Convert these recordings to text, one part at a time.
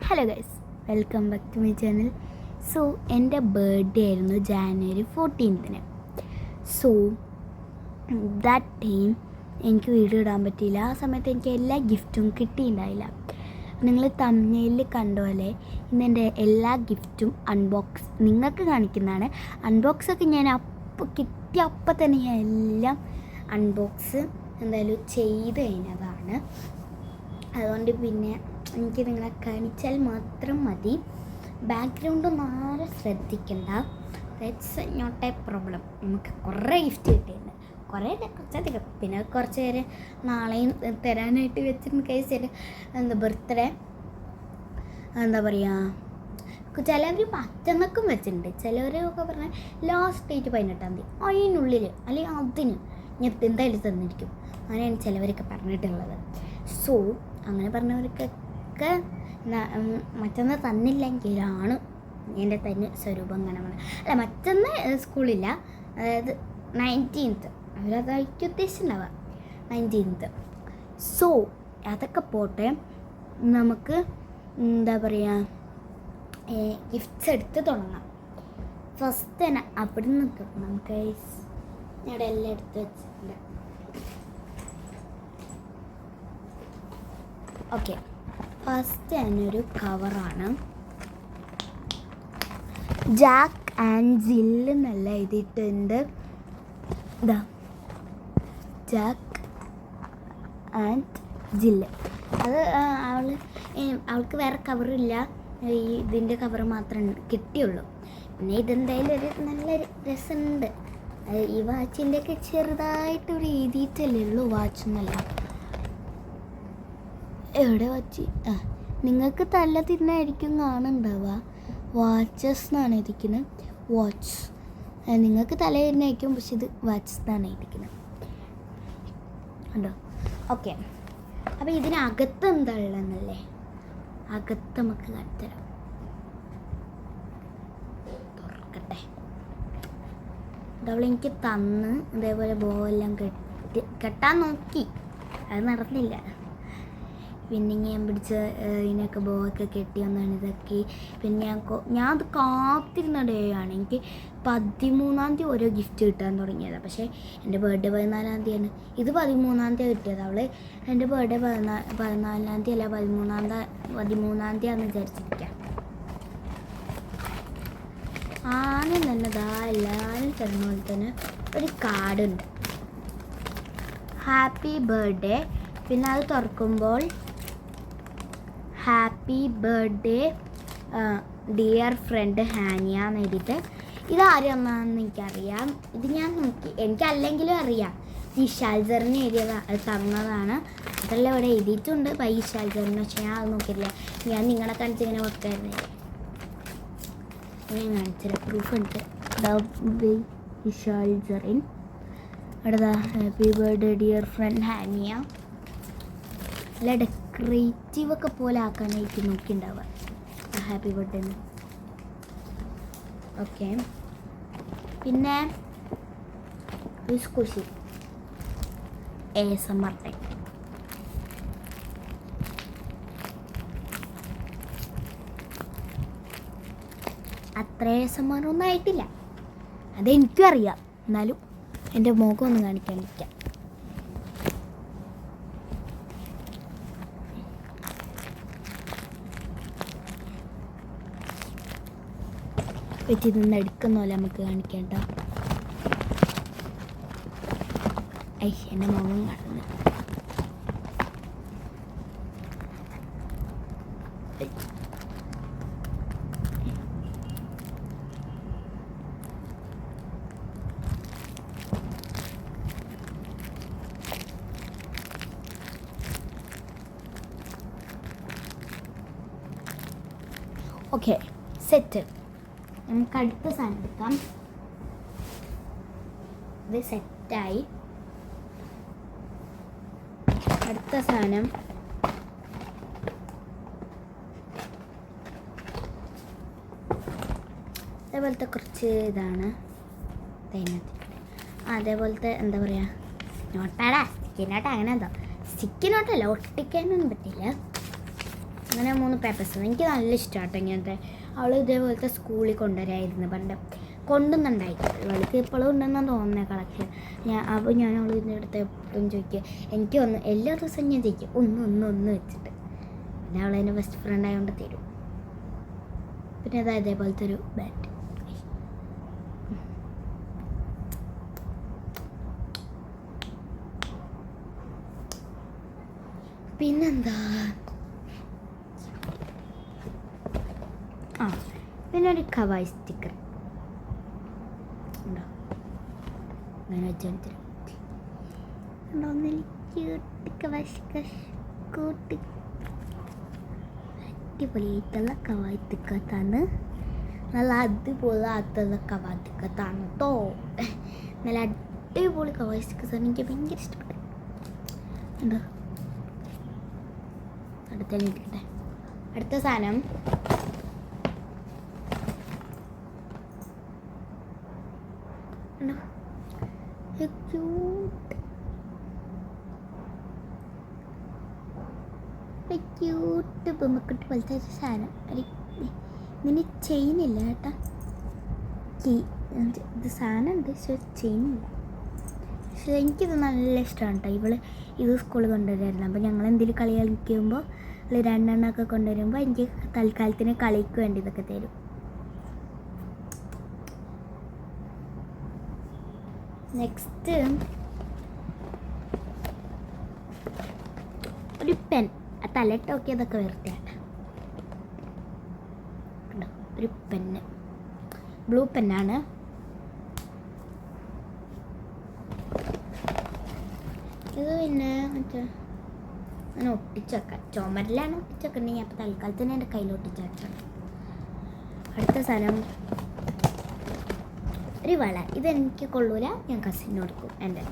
Hello guys, welcome back to my channel. So എൻ്റെ birthday ആയിരുന്നു January 14. So that time എനിക്ക് video ഇടാൻ പറ്റിയില്ല. ആ സമയത്ത് എനിക്ക് എല്ലാ ഗിഫ്റ്റും കിട്ടിയിട്ടുണ്ടായില്ല. നിങ്ങൾ തമ്പ്നെയിലിൽ കണ്ട പോലെ ഇന്നെൻ്റെ എല്ലാ ഗിഫ്റ്റും നിങ്ങൾക്ക് കാണിക്കുന്നതാണ്. അൺബോക്സൊക്കെ ഞാൻ കിട്ടിയ അപ്പം തന്നെ ഞാൻ എല്ലാം അൺബോക്സ് എന്തായാലും ചെയ്ത് കഴിഞ്ഞതാണ്. അതുകൊണ്ട് പിന്നെ എനിക്ക് നിങ്ങളെ കാണിച്ചാൽ മാത്രം മതി. ബാക്ക്ഗ്രൗണ്ടൊന്നും ആരും ശ്രദ്ധിക്കണ്ട. That's not a problem. നമുക്ക് കുറേ ഗിഫ്റ്റ് കിട്ടിയിട്ടുണ്ട്, കുറച്ചധികം. പിന്നെ കുറച്ച് പേര് നാളെയും തരാനായിട്ട് വെച്ചിട്ടുണ്ട്. കഴിച്ചിട്ട് ബർത്ത്ഡേ എന്താ പറയുക, ചിലവർ മറ്റന്നൊക്കെ വെച്ചിട്ടുണ്ട്. ചിലവരൊക്കെ പറഞ്ഞാൽ ലാസ്റ്റ് ഡേറ്റ് 18-ാം തീയതി, അതിനുള്ളിൽ അല്ലെങ്കിൽ അതിന് ഞാൻ എന്തായാലും തന്നിരിക്കും. അങ്ങനെയാണ് ചിലവരൊക്കെ പറഞ്ഞിട്ടുള്ളത്. സോ അങ്ങനെ പറഞ്ഞവർക്കൊക്കെ മറ്റൊന്ന് തന്നില്ലെങ്കിലാണ് എൻ്റെ തന്നെ സ്വരൂപം കാണാൻ. അല്ല, മറ്റൊന്ന് സ്കൂളില്ല, അതായത് 19th, അവരതായിട്ട് ഉദ്ദേശിച്ചിട്ടുണ്ടാവുക 19th. സോ അതൊക്കെ പോട്ടെ, നമുക്ക് എന്താ പറയുക, ഗിഫ്റ്റ്സ് എടുത്ത് തുടങ്ങാം. ഫസ്റ്റ് തന്നെ അവിടെ നിന്ന് തുടങ്ങാം. ഗൈസ്, ഞാൻ എല്ലാം എടുത്ത് വെച്ചിട്ടുണ്ട്. ഓക്കെ, ഫസ്റ്റ് തന്നെ ഒരു കവറാണ്. ജാക്ക് ആൻഡ് ജിൽ എന്നല്ല എഴുതിയിട്ടുണ്ട്. ഇതാ, ജാക്ക് ആൻഡ് ജില്ല്. അത് അവൾക്ക് വേറെ കവറില്ല, ഇതിൻ്റെ കവർ മാത്രമേ കിട്ടിയുള്ളൂ. പിന്നെ ഇതെന്തായാലും ഒരു നല്ലൊരു രസമുണ്ട്. ഈ വാച്ചിൻ്റെയൊക്കെ ചെറുതായിട്ടൊരു എഴുതിയിട്ടല്ലേ ഉള്ളൂ, വാച്ചൊന്നല്ല. എവിടെ വാച്ച്? നിങ്ങൾക്ക് തല തിന്നായിരിക്കും കാണുന്നുണ്ടാവുക. വാച്ചസ് എന്നാണ് ഇരിക്കുന്നത്, വാച്ച്. നിങ്ങൾക്ക് തല തിന്നായിരിക്കും, പക്ഷെ ഇത് വാച്ചസ് എന്നാണ് ഇരിക്കുന്നത്, കണ്ടോ? ഓക്കെ, അപ്പോൾ ഇതിനകത്ത് എന്താ ഉള്ളതെന്നല്ലേ, അകത്ത് നമുക്ക് കാണിത്തരാം. തുറക്കട്ടെ. അവളെനിക്ക് തന്ന് ഇതേപോലെ ബോവെല്ലാം കെട്ടാൻ നോക്കി, അത് നടന്നില്ല. പിന്നെ ഞാൻ പിടിച്ച ഇതിനൊക്കെ ബോയൊക്കെ കെട്ടി ഒന്നാണ് ഇതൊക്കെ. പിന്നെ ഞാൻ അത് കാത്തിരുന്ന ഡേ ആണ്. എനിക്ക് 13-ാം തീയതി ഓരോ ഗിഫ്റ്റ് കിട്ടാൻ തുടങ്ങിയതാണ്. പക്ഷേ എൻ്റെ ബർത്ത്ഡേ 14-ാം തീയതിയാണ്. ഇത് 13-ാം തീയതി കിട്ടിയത്. അവൾ എൻ്റെ ബർത്ത്ഡേ 14-ാം തീയതി അല്ല 13-ാം തീയതിയാണെന്ന് വിചാരിച്ചിരിക്കാം. ആദ്യം തന്നെ എല്ലാവരും തരുന്ന പോലെ തന്നെ ഒരു കാർഡുണ്ട്, ഹാപ്പി ബർത്ത്ഡേ. പിന്നെ അത് തുറക്കുമ്പോൾ ഹാപ്പി ബർത്ത്ഡേ ഡിയർ ഫ്രണ്ട് ഹാനിയ എന്ന് എഴുതിയിട്ട്, ഇതാരും ഒന്നാണെന്ന് എനിക്കറിയാം. ഇത് ഞാൻ നോക്കി, എനിക്കല്ലെങ്കിലും അറിയാം. ഈശാൽജറിന് എഴുതിയതാണ്, അത് തന്നതാണ്. അതെല്ലാം ഇവിടെ എഴുതിയിട്ടുണ്ട് ബൈ ഈശാൽജറിന്. പക്ഷെ ഞാൻ അത് നോക്കിയില്ല. ഞാൻ നിങ്ങളെ കാണിച്ചിങ്ങനെ വെക്കായിരുന്നില്ല. ഞാൻ കാണിച്ചില്ല, പ്രൂഫ് ഉണ്ട്. ഈശാൽജറിൻ അടുത്ത ഹാപ്പി ബർത്ത്ഡേ ഡിയർ ഫ്രണ്ട് ഹാനിയ. നല്ല ഡെക്കറേറ്റീവ് ഒക്കെ പോലെ ആക്കാനായിട്ട് നോക്കിയിട്ടുണ്ടാവുക ഹാപ്പി ബർത്ത്ഡേന്ന്. ഓക്കെ, പിന്നെ കുഷി ASMR ടൈം. അത്ര ASMR ഒന്നും ആയിട്ടില്ല, അതെനിക്കും അറിയാം. എന്നാലും എൻ്റെ മുഖം ഒന്ന് കാണിക്കാണ്ടിരിക്കാം. വെച്ചിരുന്ന് എടുക്കുന്ന പോലെ നമുക്ക് കാണിക്കേണ്ട. എൻ്റെ മുഖം കാണുന്നു. Okay, set. നമുക്ക് അടുത്ത സാധനം എടുക്കാം. ഇത് സെറ്റായി. അടുത്ത സാധനം അതേപോലത്തെ കുറച്ച് ഇതാണ്. അതേപോലത്തെ എന്താ പറയുക, നോട്ടാടാ, സ്റ്റിക്കിനോട്ട്. അങ്ങനെ എന്തോ സ്റ്റിക്കിനോട്ടല്ല, ഒട്ടിക്കാനൊന്നും പറ്റില്ല. അങ്ങനെ 3 പേപ്പേഴ്സ്. എനിക്ക് നല്ല ഇഷ്ടമാട്ടോ ഇങ്ങനത്തെ. അവൾ ഇതേപോലത്തെ സ്കൂളിൽ കൊണ്ടുവരായിരുന്നു പണ്ട്. കൊണ്ടുവന്നുണ്ടായി അവൾക്ക് ഇപ്പോഴും ഉണ്ടെന്നാണ് തോന്നുന്നത് കളക്ഷൻ. അപ്പോൾ ഞാൻ അവൾ ഇതിൻ്റെ അടുത്ത് എപ്പോഴും ചോദിക്കുക. എനിക്ക് എല്ലാ ദിവസവും ഞാൻ ചോദിക്കും ഒന്ന് വെച്ചിട്ട്. പിന്നെ അവൾ എൻ്റെ ബെസ്റ്റ് ഫ്രണ്ട് ആയതുകൊണ്ട് തരും. പിന്നെ അതാ ഇതേപോലത്തെ ഒരു ബാറ്റ്. പിന്നെന്താ, പിന്നെ ഒരു കവായ് സ്റ്റിക്കർ ഉണ്ടോ, അങ്ങനെ വെച്ചിട്ട് അടിപൊളിയായിട്ടുള്ള കവായ് തിക്കത്താണ്. നല്ല അടിപൊളിയായിട്ടുള്ള കവായ് തിക്കത്താണ് കേട്ടോ. നല്ല അടിപൊളി കവായ് സ്റ്റിക്കേഴ്സാണ്. എനിക്ക് ഭയങ്കര ഇഷ്ടപ്പെട്ടു. എന്താ അടുത്തിരിക്കട്ടെ. അടുത്ത സാധനം ക്യൂട്ട് ബൊമ്മക്കുട്ടി പോലത്തെ ഒരു സാധനം. ഇതിന് ചെയിനില്ല കേട്ടാ. ഇത് സാധനം ഉണ്ട്, പക്ഷെ ചെയിനില്ല. പക്ഷെ എനിക്കിത് നല്ല ഇഷ്ടമാണ് കേട്ടോ. ഇത് സ്കൂളിൽ കൊണ്ടുവരായിരുന്നു. അപ്പോൾ ഞങ്ങൾ എന്തെങ്കിലും കളി കളിക്കുമ്പോൾ 2 എണ്ണമൊക്കെ കൊണ്ടുവരുമ്പോൾ എനിക്ക് തൽക്കാലത്തിന് കളിക്ക് വേണ്ടി ഇതൊക്കെ തരും. നെക്സ്റ്റ് ഒരു പെൻ. ആ തലട്ടൊക്കെ അതൊക്കെ വരട്ടെ. ഒരു പെന്ന്, ബ്ലൂ പെന്നാണ്. ഇത് പിന്നെ മറ്റേ അങ്ങനെ ഒട്ടിച്ചേക്കാം. ചുമരിലാണ് ഒട്ടിച്ചേക്കണ്ടെങ്കിൽ അപ്പോൾ തൽക്കാലത്തിന് എൻ്റെ കയ്യിൽ ഒട്ടിച്ചേക്കാം. അടുത്ത സ്ഥലം ഒരു വള. ഇതെനിക്ക് കൊള്ളൂല, ഞാൻ കസിന് കൊടുക്കും. എൻ്റെ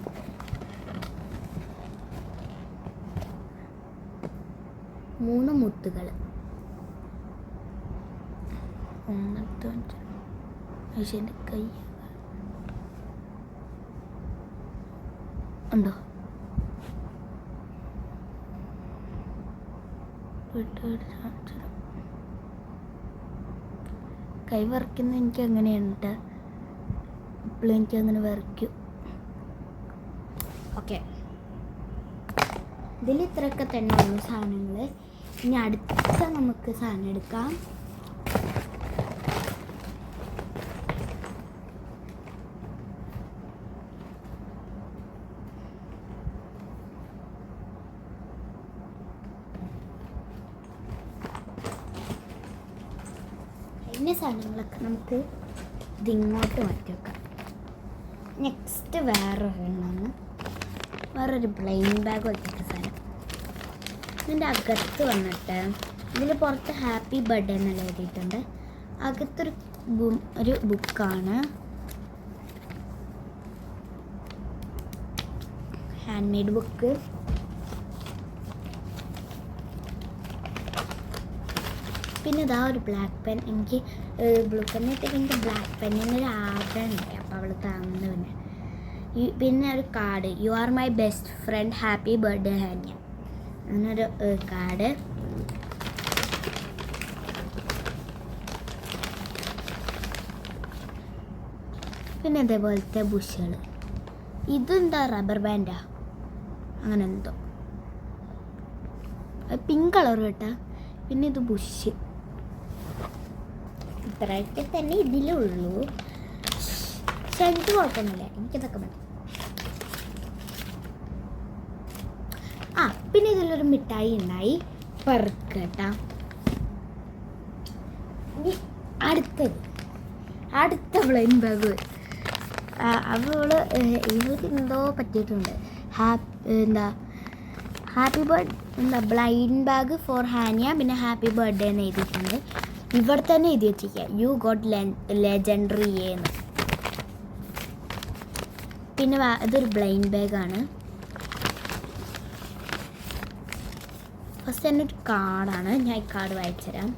3 മുത്തുകൾ. പക്ഷേ എൻ്റെ കൈ ഉണ്ടോ, കൈ വരയ്ക്കുന്ന എനിക്ക് അങ്ങനെയുണ്ട്. ഇപ്പോഴും എനിക്കങ്ങനെ വരയ്ക്കും. ഓക്കെ, ഇതിൽ ഇത്രയൊക്കെ തന്നെ ഉള്ളൂ സാധനങ്ങൾ. ഇനി അടുത്ത നമുക്ക് സാധനം എടുക്കാം. കഴിഞ്ഞ സാധനങ്ങളൊക്കെ നമുക്ക് ഇതിങ്ങോട്ട് മാറ്റി വെക്കാം. നെക്സ്റ്റ് വേറൊരു ബ്ലെയിൻ ബാഗ് പോലത്തെ സാധനം. ഇതിൻ്റെ അകത്ത് വന്നിട്ട് ഇതിൽ പുറത്ത് ഹാപ്പി ബർത്ത്ഡേ എന്നെല്ലാം എഴുതിയിട്ടുണ്ട്. അകത്തൊരു ബുക്കാണ്, ഹാൻഡ് മെയ്ഡ് ബുക്ക്. പിന്നെ ഇതാ ഒരു ബ്ലാക്ക് പെൻ. എനിക്ക് ബ്ലൂ പെൻ ഇട്ടിട്ട് എനിക്ക് ബ്ലാക്ക് പെന്നിനൊരു ആഗ്രഹമുണ്ട്. അപ്പോൾ അവൾ തന്നു. പിന്നെ ഒരു card, you are my best friend, happy birthday Haniya. അങ്ങനൊരു കാർഡ്. പിന്നെ ഇതേപോലത്തെ ബുഷുകൾ. ഇതെന്താ റബ്ബർ ബാൻഡാ അങ്ങനെ എന്തോ, പിങ്ക് കളർ കേട്ടാ. പിന്നെ ഇത് ബുഷ്. ഇത്രയൊക്കെ തന്നെ ഇതിലുള്ളൂ. പക്ഷെ എനിക്ക് കുഴപ്പമൊന്നുമില്ല, എനിക്കിതൊക്കെ മതി. പിന്നെ ഇതിലൊരു മിഠായി ഉണ്ടായി, പെർക്ക് കേട്ടാ. അടുത്ത ബ്ലെയിൻ ബാഗ്. ഇവൾക്ക് എന്തോ പറ്റിയിട്ടുണ്ട്. Blind bag four ഹാനിയ. പിന്നെ ഹാപ്പി ബർത്ത്ഡേ എന്ന് എഴുതിയിട്ടുണ്ട്. ഇവിടെ തന്നെ എഴുതി വെച്ചിരിക്കുക, യു ഗോട്ട് ലെജൻഡറി എന്ന്. പിന്നെ ഇതൊരു ബ്ലൈൻ ബാഗാണ്. ഫസ്റ്റ് തന്നെ ഒരു കാർഡാണ്. ഞാൻ ഈ കാർഡ് വായിച്ചു തരാം.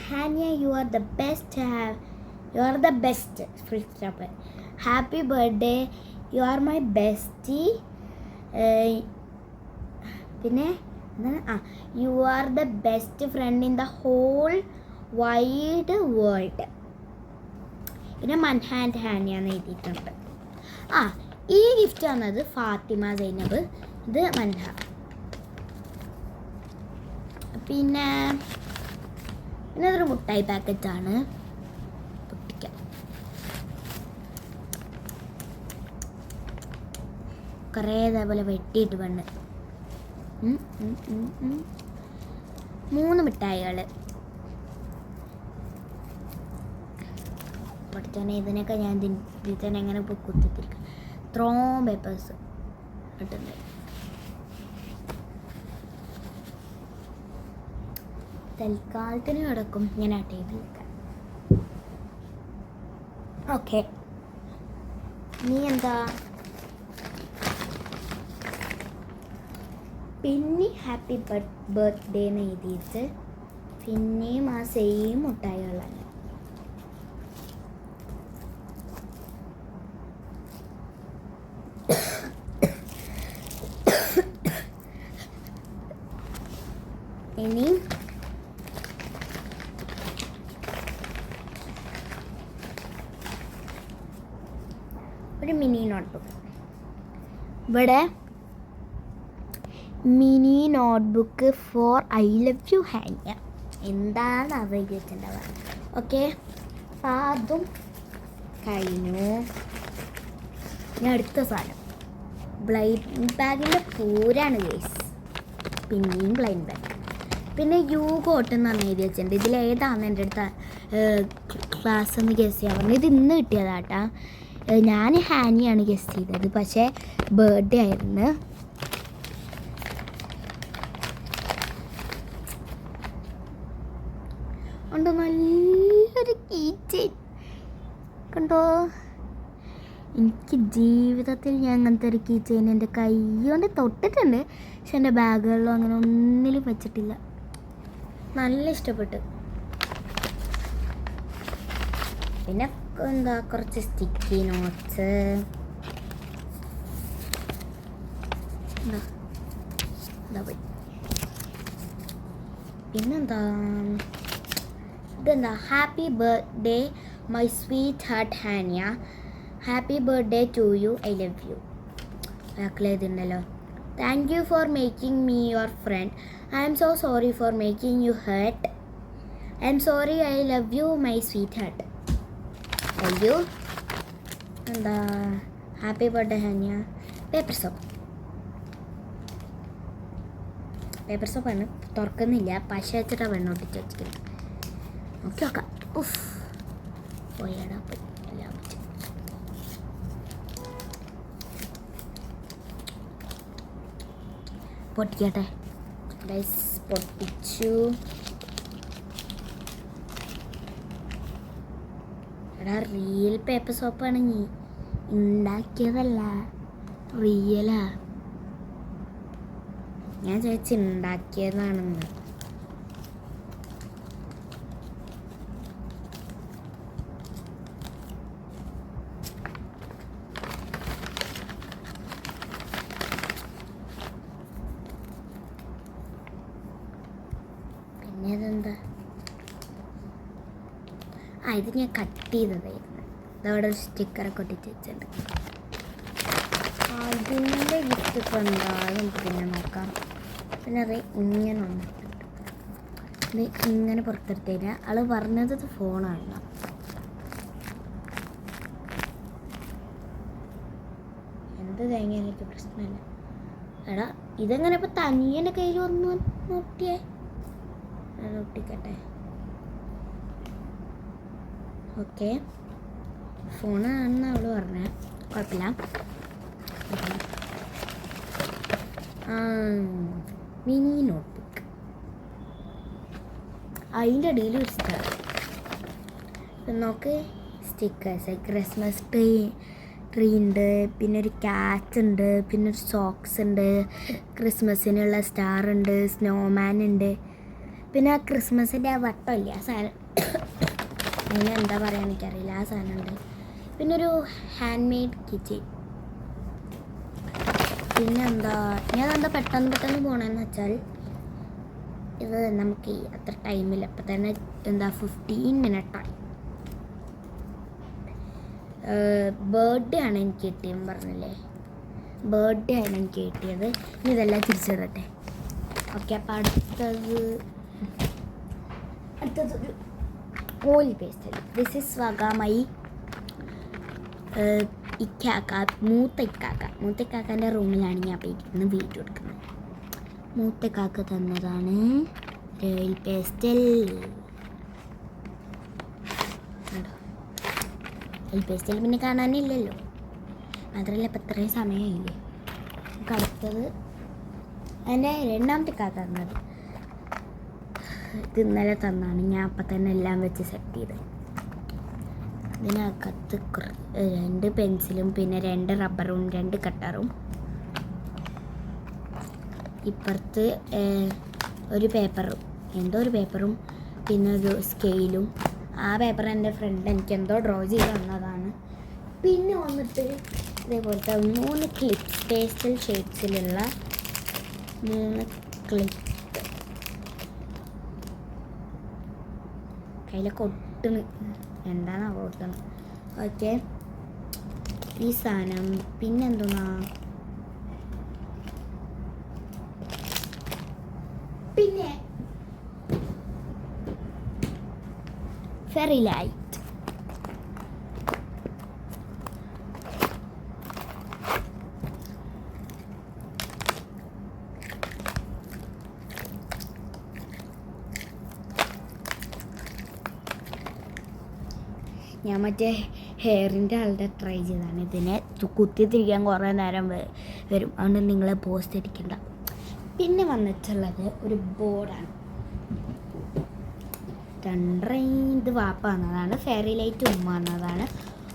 Haniya, you are the best full stop. Happy birthday, you are my bestie. പിന്നെ you are the best friend in the whole wide world. പിന്നെ മൻഹാൻഡ് ഹാനിയാന്ന് എഴുതിയിട്ടുണ്ട്. ഈ ഗിഫ്റ്റ് വന്നത് ഫാത്തിമ സൈനബ്, ഇത് മൻഹ. പിന്നെ അതൊരു മുട്ടായി പാക്കറ്റാണ്. പൊട്ടിക്കാം. കുറേ ഇതേപോലെ വെട്ടിയിട്ട് വേണ്ട 3 മിഠായികൾ. പഠിച്ചാൽ ഇതിനൊക്കെ ഞാൻ ഇതിൽ തന്നെ എങ്ങനെ ഇപ്പോൾ കുത്തിത്തിരിക്കും. ഇത്രയും പേപ്പേഴ്സ് കിട്ടുന്നത്. തൽക്കാലത്തിന് കിടക്കും ഞാൻ ആ ടേബിളിലൊക്കെ. ഓക്കെ, നീ എന്താ പിന്നെ ഹാപ്പി ബർത്ത്ഡേ എന്ന് എഴുതിയിട്ട് പിന്നെയും ആ സെയിം മുട്ടായികളാണ്. ഇനി ഒരു മിനി നോട്ട്ബുക്ക്. ഇവിടെ mini notebook for I love you Haniya. എന്താണ് അവൈദ്യത്തിൻ്റെ? ഓക്കെ, അപ്പം അതും കഴിഞ്ഞു. ഇനി അടുത്ത സാധനം ബ്ലൈൻഡ് ബാഗിൻ്റെ പൂരാണ് ഗേസ്. പിന്നെയും ബ്ലൈൻഡ് ബാഗ്. പിന്നെ യു കോട്ട് എന്ന് പറഞ്ഞ് എഴുതി വെച്ചിട്ടുണ്ട്. ഇതിലേതാണെന്ന് എൻ്റെ അടുത്ത് ക്ലാസ് ഒന്ന് ഗസ് ചെയ്യാൻ പറഞ്ഞു. ഇത് ഇന്ന് കിട്ടിയതാട്ടാ. ഞാൻ ഹാനിയാണ് ഗസ് ചെയ്തത്, പക്ഷേ ബർത്ത്ഡേ ആയിരുന്നു. ഉണ്ട് നല്ലൊരു കീച്ചെയിൻ കണ്ടോ. എനിക്ക് ജീവിതത്തിൽ ഞാൻ അങ്ങനത്തെ ഒരു കീച്ചെയിൻ എൻ്റെ കൈ കൊണ്ട് തൊട്ടിട്ടുണ്ട്, പക്ഷെ എൻ്റെ ബാഗുകളിലോ അങ്ങനെ ഒന്നിലും വെച്ചിട്ടില്ല. നല്ല ഇഷ്ടപ്പെട്ടു. പിന്നെ എന്താ കുറച്ച് സ്റ്റിക്കി നോട്ട്സ്. പോയി. പിന്നെന്താ ഇതെന്താ happy birthday my sweetheart Haniya, happy birthday to you, I love you. ബാക്കിലേതുണ്ടല്ലോ. Thank you for making me your friend, I am so sorry for making you hurt, I am sorry, I love you my sweetheart. അയ്യോ എന്താ happy birthday Haniya. Paper സോപ്പാണ്. തുറക്കുന്നില്ല, പശ വെച്ചിട്ടാണ് വെണ്ണൊട്ടിച്ച് വെച്ചിരിക്കുന്നത്. Okay okay. ഉഫ് പോയാടാ പോയി എല്ലാം വെച്ച്. പൊട്ടിക്കട്ടെ ഗൈസ്. പൊട്ടിച്ചു. എടാ റിയൽ പേപ്പർ സോപ്പാണെങ്കിൽ ഉണ്ടാക്കിയതല്ല, റിയലാ. ഞാൻ ചോദിച്ച് ഉണ്ടാക്കിയതാണെന്ന്. പിന്നെ അതെന്താ? ഇത് ഞാൻ കട്ട് ചെയ്തതായിരുന്നു. അതവിടെ ഒരു സ്റ്റിക്കറൊക്കെ ഒട്ടിച്ച് വെച്ചിട്ടുണ്ട്. അതിൻ്റെ ഗിഫ്റ്റ് ഇപ്പോൾ എന്തായാലും പിന്നെ നോക്കാം. പിന്നെ അത് ഇങ്ങനെ വന്നിട്ടുണ്ട്. ഇത് ഇങ്ങനെ പുറത്തെടുത്ത് കഴിഞ്ഞാൽ ആൾ പറഞ്ഞത് ഫോണാണ്. എന്ത് കഴിഞ്ഞാൽ എനിക്ക് പ്രശ്നമില്ല. എടാ ഇതെങ്ങനെ ഇപ്പോൾ തനിയെ എൻ്റെ കയ്യിൽ വന്ന് നോട്ടിയേ. ഒട്ടിക്കട്ടെ. ഓക്കെ, ഫോണാണെന്ന് അവൾ പറഞ്ഞേ, കുഴപ്പമില്ല. Mini notebook. അതിൻ്റെ ഇടയിൽ ഒരു സ്റ്റാർ. ഇപ്പം നോക്ക്, സ്റ്റിക്കേഴ്സ്, ക്രിസ്മസ് ട്രീ ഉണ്ട്, പിന്നെ ഒരു ക്യാറ്റ് ഉണ്ട്, പിന്നെ ഒരു സോക്സ് ഉണ്ട്, ക്രിസ്മസിനുള്ള സ്റ്റാർ ഉണ്ട്, സ്നോമാൻ ഉണ്ട്, പിന്നെ ആ ക്രിസ്മസിൻ്റെ ആ വട്ടമില്ല ആ സാധനം, അങ്ങനെ എന്താ പറയുക എനിക്കറിയില്ല, ആ സാധനം ഉണ്ട്. പിന്നെ ഒരു ഹാൻഡ് മെയ്ഡ് കിച്ചൺ. പിന്നെ എന്താ, ഞാനെന്താ പെട്ടെന്ന് പോകണമെന്ന് വെച്ചാൽ ഇത് നമുക്ക് അത്ര ടൈമില്ല, അപ്പം തന്നെ എന്താ 15 മിനിറ്റായി. ബർത്ത്ഡേ ആണ് എനിക്ക് കിട്ടിയെന്ന് പറഞ്ഞില്ലേ, ബർത്ത്ഡേ ആണ് എനിക്ക് കിട്ടിയത്. ഇനി ഇതെല്ലാം തിരിച്ചിടട്ടെ. ഓക്കെ, അപ്പം അടുത്തതൊരു ഓയിൽ പേസ്റ്റൽ. ദിസ് ഇസ് വഗാമൈ മൂത്തക്കാക്കാൻ്റെ റൂമിലാണ് ഞാൻ പോയിരിക്കുന്നത് വീഡിയോ എടുക്കുന്നത്. മൂത്തക്കാക്ക തന്നതാണ് ഓയിൽ പേസ്റ്റൽ. ഓയിൽ പേസ്റ്റൽ പിന്നെ കാണാനില്ലല്ലോ, മാത്രമല്ല ഇപ്പം ഇത്രയും സമയമായില്ലേ. നമുക്ക് അടുത്തത് എൻ്റെ രണ്ടാമത്തെ കാക്ക തന്നത്. ഇത് ഇന്നലെ തന്നാണ്, ഞാൻ അപ്പം തന്നെ എല്ലാം വെച്ച് സെറ്റ് ചെയ്ത്. ഇതിനകത്ത് 2 പെൻസിലും പിന്നെ 2 റബ്ബറും 2 കട്ടറും, ഇപ്പുറത്ത് ഒരു പേപ്പറും, എന്തോ ഒരു പേപ്പറും, പിന്നെ ഒരു സ്കെയിലും. ആ പേപ്പർ എൻ്റെ ഫ്രണ്ട് എനിക്ക് എന്തോ ഡ്രോ ചെയ്ത് തന്നതാണ്. പിന്നെ വന്നിട്ട് ഇതേപോലത്തെ 3 ക്ലിപ്പ്, പേസ്റ്റൽ ഷെയ്ഡ്സിലുള്ള 3 ക്ലിപ്പ്. കയ്യിലൊക്കെ ഒട്ടണ്, എന്താണോ ഒട്ടണം. ഓക്കെ, ഈ സാധനം പിന്നെന്തോന്നാ, പിന്നെ ഫെറി ലൈറ്റ്. ഞാൻ മറ്റേ ഹെയറിൻ്റെ ആളുടെ ട്രൈ ചെയ്താണ്. ഇതിനെ കുത്തിത്തിരിക്കാൻ കുറേ നേരം വരും, അതുകൊണ്ട് നിങ്ങളെ പോസ്റ്റ് അടിക്കണ്ട. പിന്നെ വന്നിട്ടുള്ളത് ഒരു ബോർഡാണ്. ഇത് വാപ്പ വന്നതാണ്, ഫെയറി ലൈറ്റ് ഉമ്മ വന്നതാണ്,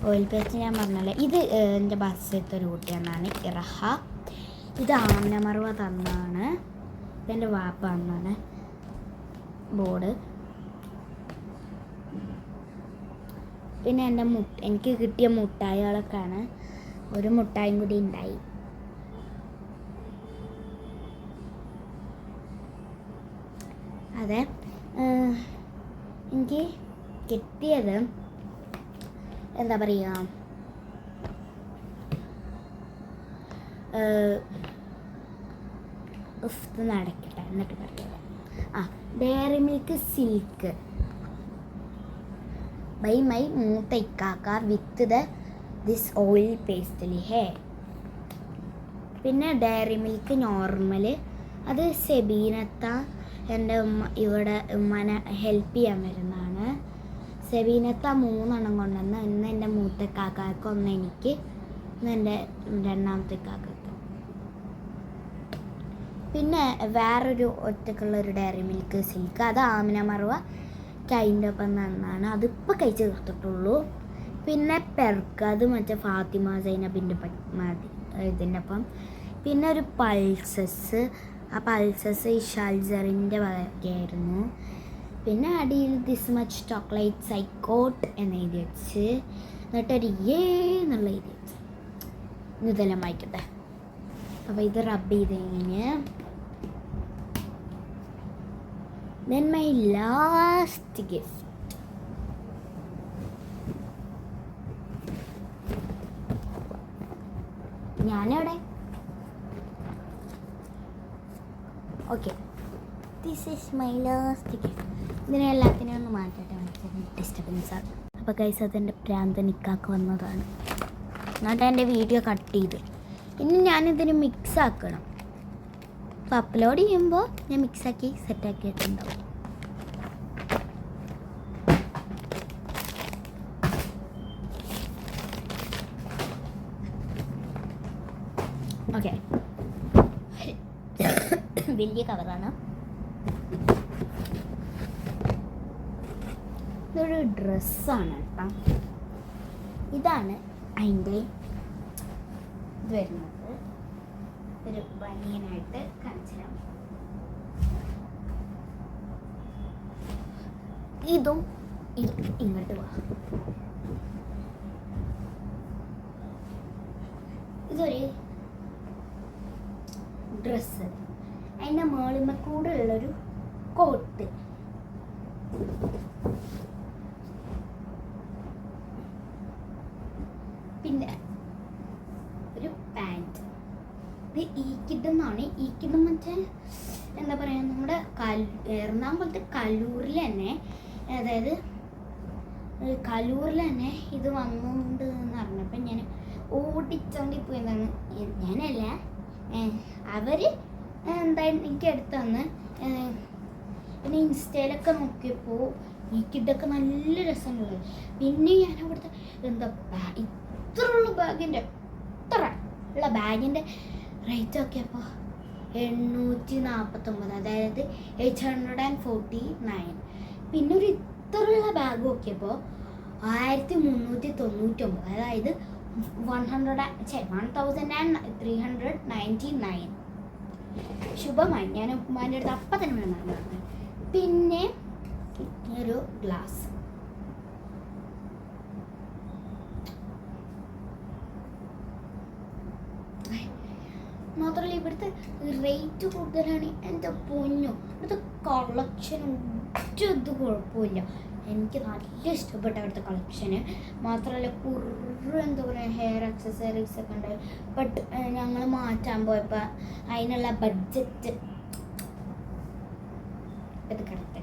ഓയിൽ പേസ്റ്റ് ഞാൻ പറഞ്ഞല്ലേ ഇത് എൻ്റെ ബസ്സിലത്തെ ഒരു കുട്ടി തന്നാണ്, ഇറഹ. ഇത് ആമനമറുവ തന്നാണ്, ഇതെൻ്റെ വാപ്പ വന്നാണ് ബോർഡ്. പിന്നെ എൻ്റെ എനിക്ക് കിട്ടിയ മുട്ടായികളൊക്കെയാണ്. ഒരു മുട്ടായും കൂടി ഉണ്ടായി. അതെ, എനിക്ക് കിട്ടിയത് എന്താ പറയുക, നടക്കട്ടെ എന്നിട്ട് പറയുക. Dairy Milk Silk by my മൂത്ത ഇക്കാക്ക വിത്ത് ദിസ് ഓയിൽ പേസ്റ്റലി ഹേ. പിന്നെ ഡയറി മിൽക്ക് നോർമൽ, അത് സെബീനത്ത എൻ്റെ ഉമ്മ ഇവിടെ ഉമ്മനെ ഹെൽപ്പ് ചെയ്യാൻ വരുന്നതാണ്. സെബീനത്ത 3 എണ്ണം കൊണ്ടുവന്ന്, ഇന്ന് എൻ്റെ മൂത്ത കാക്കാക്ക്, ഒന്ന് എനിക്ക്, ഇന്ന് എൻ്റെ രണ്ടാമത്തെ കാക്കക്ക്. പിന്നെ വേറൊരു ഒറ്റക്കുള്ളൊരു ഡയറി മിൽക്ക് സിൽക്ക്, അത് ആമിന മറുവ അതിൻ്റെ ഒപ്പം തന്നാണ്, അതിപ്പോൾ കഴിച്ച് തീർത്തിട്ടുള്ളൂ. പിന്നെ പെർക്ക്, അത് മറ്റേ ഫാത്തിമ സൈനബിൻ്റെ ഇതിൻ്റെ ഒപ്പം. പിന്നെ ഒരു പൾസസ്, ആ പൾസസ് ഇഷാൽജറിൻ്റെ വകയായിരുന്നു. പിന്നെ അടിയിൽ ദിസ് മച്ച് ചോക്ലേറ്റ് സൈക്കോട്ട് എന്ന് എഴുതി വെച്ച്, എന്നിട്ടൊരു എന്നുള്ള എഴുതി വെച്ച്. ഇതെല്ലാം വായിക്കട്ടെ. അപ്പോൾ ഇത് റബ്ബ് ചെയ്ത് കഴിഞ്ഞ് then my last gift. ഞാനവിടെ okay, this is my last gift. ഇതിനെ എല്ലാത്തിനെയും ഒന്ന് മാറ്റട്ടെ, ഡിസ്റ്റർബൻസാണ്. അപ്പോൾ കൈസ് അതെൻ്റെ പ്രാന്തനിക്കാക്ക് വന്നതാണ്, എന്നിട്ട് എൻ്റെ വീഡിയോ കട്ട് ചെയ്ത്. ഇനി ഞാനിതിന് മിക്സ് ആക്കണം. അപ്പോൾ അപ്ലോഡ് ചെയ്യുമ്പോൾ ഞാൻ മിക്സാക്കി സെറ്റാക്കിയിട്ടുണ്ടാവും. ഓക്കെ, വലിയ കവറാണ്. ഇതൊരു ഡ്രസ്സാണ് കേട്ടോ. ഇതാണ് അതിൻ്റെ ഇത് വരുന്നത്. ഒരു ബനിയനായിട്ട് കാണിച്ചുതരാം. ഇതും ഇങ്ങോട്ട് വാ. ഇതൊരു ഡ്രസ്സ്, അതിൻ്റെ മേളിമ കൂടെ ഉള്ളൊരു കോട്ട്, പിന്നെ ഒരു പാൻറ്. ഇത് ഈക്കിഡെന്നാണ്. ഈക്കിഡ് മറ്റേ എന്താ പറയുക, നമ്മുടെ എറണാകുളത്തെ കലൂരിൽ തന്നെ, അതായത് കലൂരിൽ തന്നെ ഇത് വന്നുകൊണ്ട് എന്ന് പറഞ്ഞപ്പോൾ ഞാൻ ഓടിച്ചോണ്ടി പോയതാണ്. ഞാനല്ല, അവർ എന്തായാലും എനിക്ക് എടുത്തു തന്ന്. പിന്നെ ഇൻസ്റ്റയിലൊക്കെ നോക്കിയപ്പോൾ ഈ കിഡൊക്കെ നല്ല രസമുള്ളത്. പിന്നെ ഞാൻ അവിടുത്തെ എന്താ ഇത്ര ഉള്ള ബാഗിൻ്റെ റേറ്റ് നോക്കിയപ്പോൾ 849, അതായത് 849. പിന്നെ ഒരു ഇത്രയുള്ള ബാഗ് നോക്കിയപ്പോൾ 1399, അതായത് 1399. ശുഭമായി. ഞാൻ ഉമ്മാൻ്റെ അടുത്ത് അപ്പം തന്നെ വേണം. പിന്നെ ഒരു ഗ്ലാസ്, മാത്രമല്ല ഇവിടുത്തെ റേറ്റ് കൂടുതലാണ്. എൻ്റെ പൊന്നോ, ഇവിടുത്തെ കളക്ഷൻ ഇത് കുഴപ്പമില്ല. എനിക്ക് നല്ല ഇഷ്ടപ്പെട്ട അവിടുത്തെ കളക്ഷന്. മാത്രമല്ല എന്താ പറയുക, ഹെയർ അക്സസറീസ് ഒക്കെ ഉണ്ട്. ബട്ട് ഞങ്ങൾ മാറ്റാൻ പോയപ്പോൾ അതിനുള്ള ബഡ്ജറ്റ് ഇത് കിടത്തെ.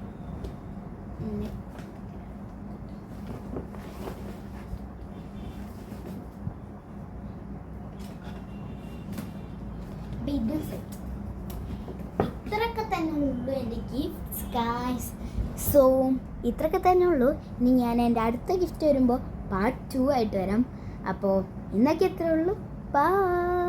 ഇത്രയൊക്കെ തന്നെ ഉള്ളൂ എൻ്റെ ഗിഫ്റ്റ്സ് ഗായ്സ്. സോ ഇത്രയൊക്കെ തന്നെ ഉള്ളൂ. ഇനി ഞാൻ എൻ്റെ അടുത്ത ഗിഫ്റ്റ് വരുമ്പോൾ പാർട്ട് 2 ആയിട്ട് വരാം. അപ്പോൾ ഇന്നൊക്കെ എത്രയേ ഉള്ളൂ. ബൈ.